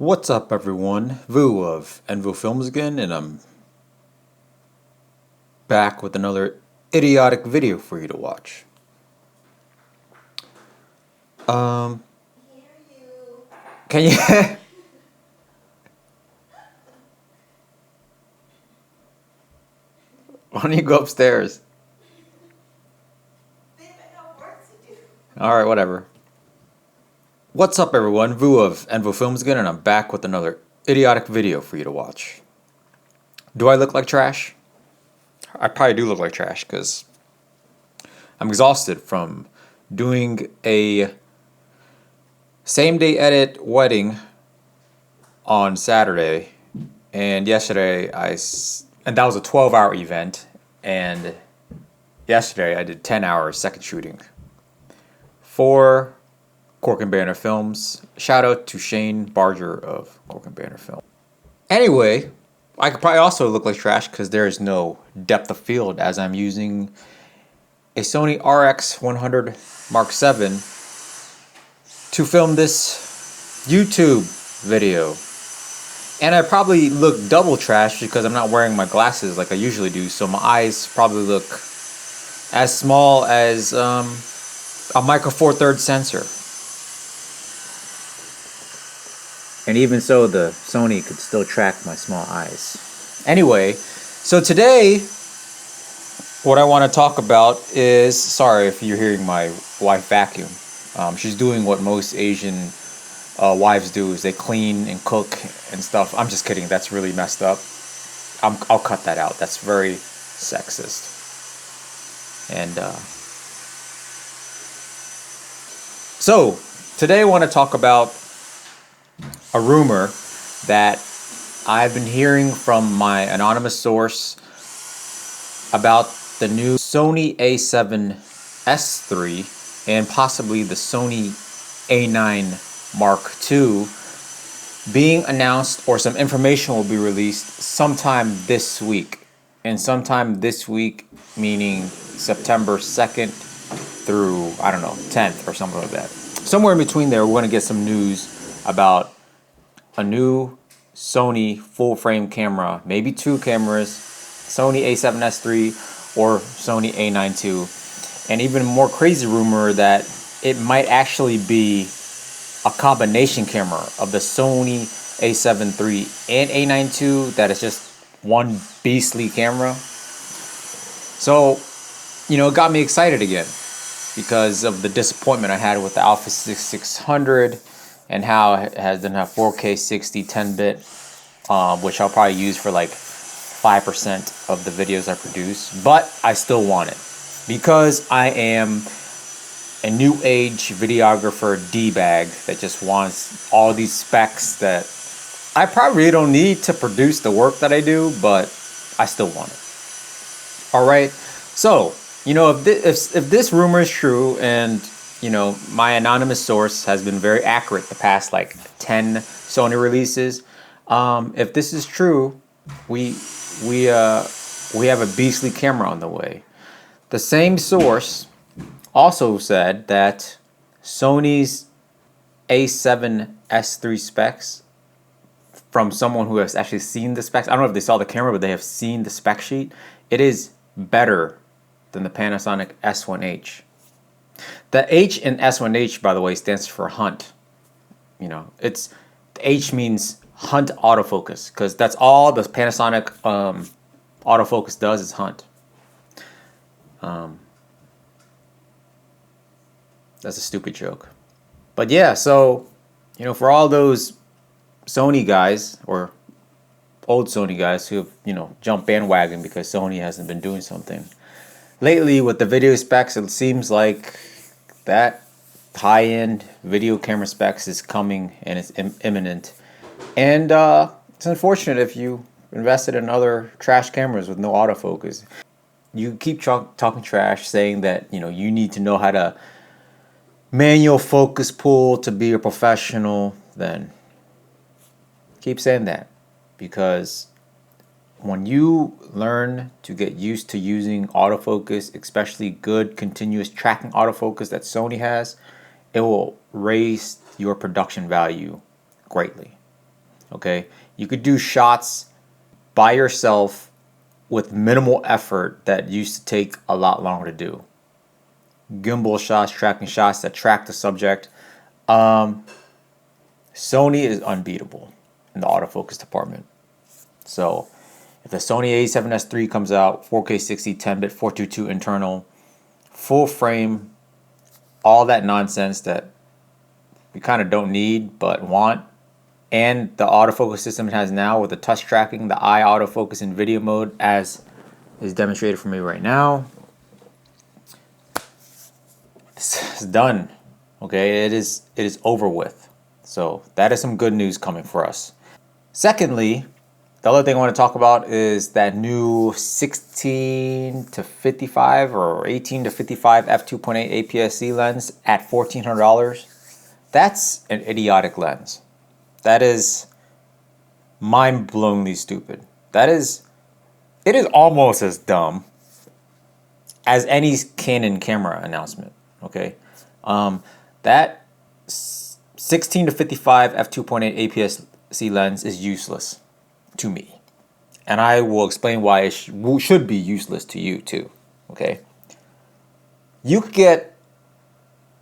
What's up, everyone? Vu of Envo Films again, and I'm back with another idiotic video for you to watch. Can you? Why don't you go upstairs? Alright, whatever. What's up, everyone? Vu of Envo Films again, and I'm back with another idiotic video for you to watch. Do I look like trash? I probably do look like trash because I'm exhausted from doing a same-day edit wedding on Saturday, and yesterday and that was a 12-hour event, and yesterday I did 10 hours second shooting for Cork and Banner Films. Shout out to Shane Barger of Cork and Banner Film. Anyway, I could probably also look like trash because there is no depth of field as I'm using a Sony RX100 Mark VII to film this YouTube video. And I probably look double trash because I'm not wearing my glasses like I usually do, so my eyes probably look as small as a Micro Four Thirds sensor. And even so, the Sony could still track my small eyes. Anyway, so today, what I want to talk about is, sorry if you're hearing my wife vacuum. She's doing what most Asian wives do, is they clean and cook and stuff. I'm just kidding. That's really messed up. I'll cut that out. That's very sexist. And so today I want to talk about a rumor that I've been hearing from my anonymous source about the new Sony A7SIII and possibly the Sony A9 Mark II being announced, or some information will be released sometime this week. And sometime this week meaning September 2nd through, I don't know, 10th or something like that. Somewhere in between there, we're going to get some news about a new Sony full frame camera, maybe two cameras, Sony A7S III or Sony A9II. And even more crazy rumor that it might actually be a combination camera of the Sony A7 III and A9II that is just one beastly camera. So, it got me excited again because of the disappointment I had with the Alpha 6600 and how it doesn't have 4K 60 10-bit, which I'll probably use for like 5% of the videos I produce. But I still want it because I am a new age videographer D-bag that just wants all these specs that I probably don't need to produce the work that I do, but I still want it. Alright, so, if this rumor is true, and, my anonymous source has been very accurate the past, 10 Sony releases, if this is true, we have a beastly camera on the way. The same source also said that Sony's A7S III specs, from someone who has actually seen the specs, I don't know if they saw the camera, but they have seen the spec sheet, it is better than the Panasonic S1H. The H in S1H, by the way, stands for hunt. The H means hunt autofocus, because that's all the Panasonic autofocus does, is hunt. That's a stupid joke. But yeah, so, for all those Sony guys, or old Sony guys who have, jumped bandwagon because Sony hasn't been doing something lately with the video specs, it seems like that high-end video camera specs is coming and it's imminent. And it's unfortunate if you invested in other trash cameras with no autofocus. You keep talking trash, saying that, you need to know how to manual focus pull to be a professional, then keep saying that. Because when you learn to get used to using autofocus, especially good continuous tracking autofocus that Sony has, it will raise your production value greatly. Okay, you could do shots by yourself with minimal effort that used to take a lot longer to do. Gimbal shots, tracking shots that track the subject. Sony is unbeatable in the autofocus department. So if the Sony A7S III comes out, 4K 60, 10-bit, 422 internal, full frame, all that nonsense that we kind of don't need but want, and the autofocus system it has now with the touch tracking, the eye autofocus in video mode, as is demonstrated for me right now, it's done. Okay, it is over with. So that is some good news coming for us. Secondly, the other thing I want to talk about is that new 16 to 55 or 18 to 55 f2.8 APS-C lens at $1,400. That's an idiotic lens. That is mind-blowingly stupid. It is almost as dumb as any Canon camera announcement. Okay, that 16 to 55 f2.8 APS-C lens is useless to me, and I will explain why it should be useless to you too. Okay, you could get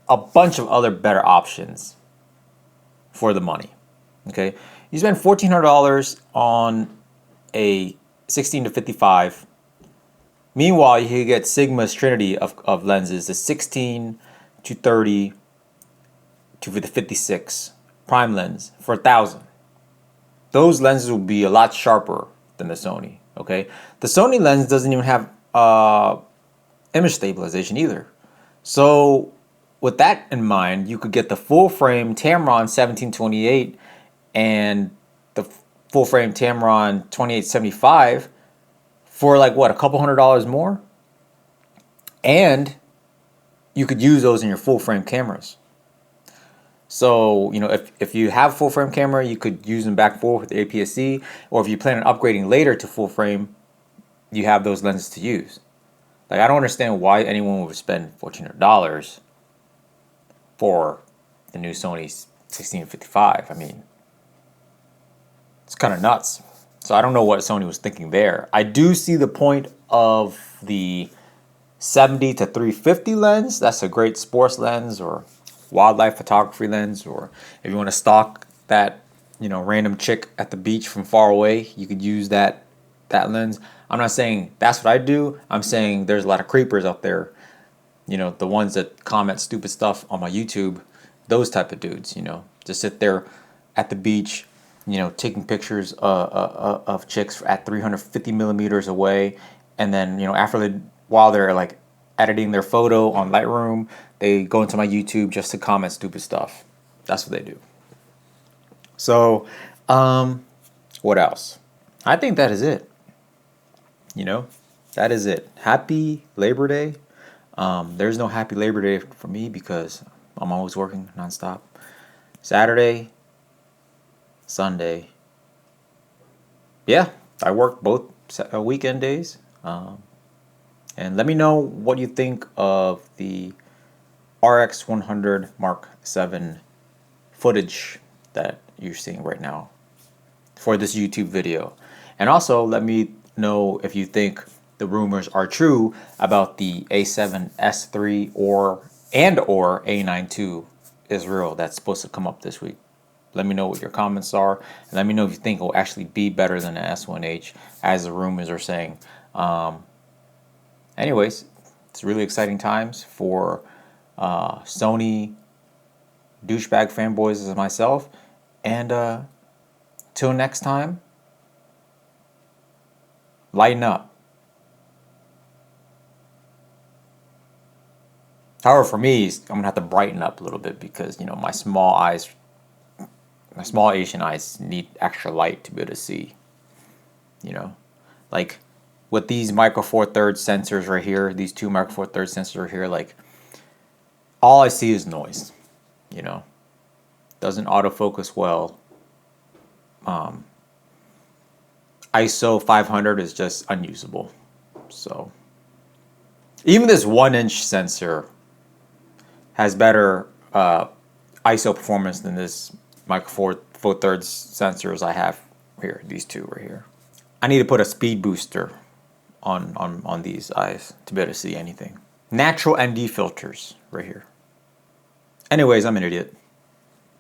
a bunch of other better options for the money. Okay, you spend $1,400 on a 16 to 55. Meanwhile, you get Sigma's trinity of lenses, the 16 to 30 to the 56 prime lens for $1,000. Those lenses will be a lot sharper than the Sony. Okay, the Sony lens doesn't even have image stabilization either. So with that in mind, you could get the full frame Tamron 1728 and the full frame Tamron 2875 for like what, a couple $100 more, and you could use those in your full frame cameras. So, you know, if you have full frame camera, you could use them back and forth with the APS-C, or if you plan on upgrading later to full frame, you have those lenses to use. Like, I don't understand why anyone would spend $1,400 for the new Sony 1655. I mean, it's kind of nuts. So I don't know what Sony was thinking there. I do see the point of the 70 to 350 lens. That's a great sports lens or wildlife photography lens, or if you want to stalk that, you know, random chick at the beach from far away, you could use that lens. I'm not saying that's what I do. I'm saying there's a lot of creepers out there, you know, the ones that comment stupid stuff on my YouTube, those type of dudes, you know, just sit there at the beach, you know, taking pictures of chicks at 350 millimeters away, and then, you know, while they're like editing their photo on Lightroom, they go into my YouTube just to comment stupid stuff. That's what they do. So, what else? I think that is it. You know, that is it. Happy Labor Day. There's no happy Labor Day for me because I'm always working nonstop. Saturday, Sunday. Yeah, I work both weekend days. And let me know what you think of the RX 100 Mark 7 footage that you're seeing right now for this YouTube video. And also let me know if you think the rumors are true about the A7S III or A9II Israel that's supposed to come up this week. Let me know what your comments are, and let me know if you think it will actually be better than the S1H, as the rumors are saying. Anyways, it's really exciting times for Sony douchebag fanboys as myself. And till next time, lighten up. However, for me, I'm gonna have to brighten up a little bit because, you know, my small Asian eyes need extra light to be able to see. You know, like with these micro four thirds sensors right here, these two micro four thirds sensors right here, like all I see is noise. You know, doesn't autofocus well. ISO 500 is just unusable. So even this 1-inch sensor has better ISO performance than this micro full thirds sensors I have here, these two right here. I need to put a speed booster on these eyes to be able to see anything. Natural ND filters right here. Anyways, I'm an idiot.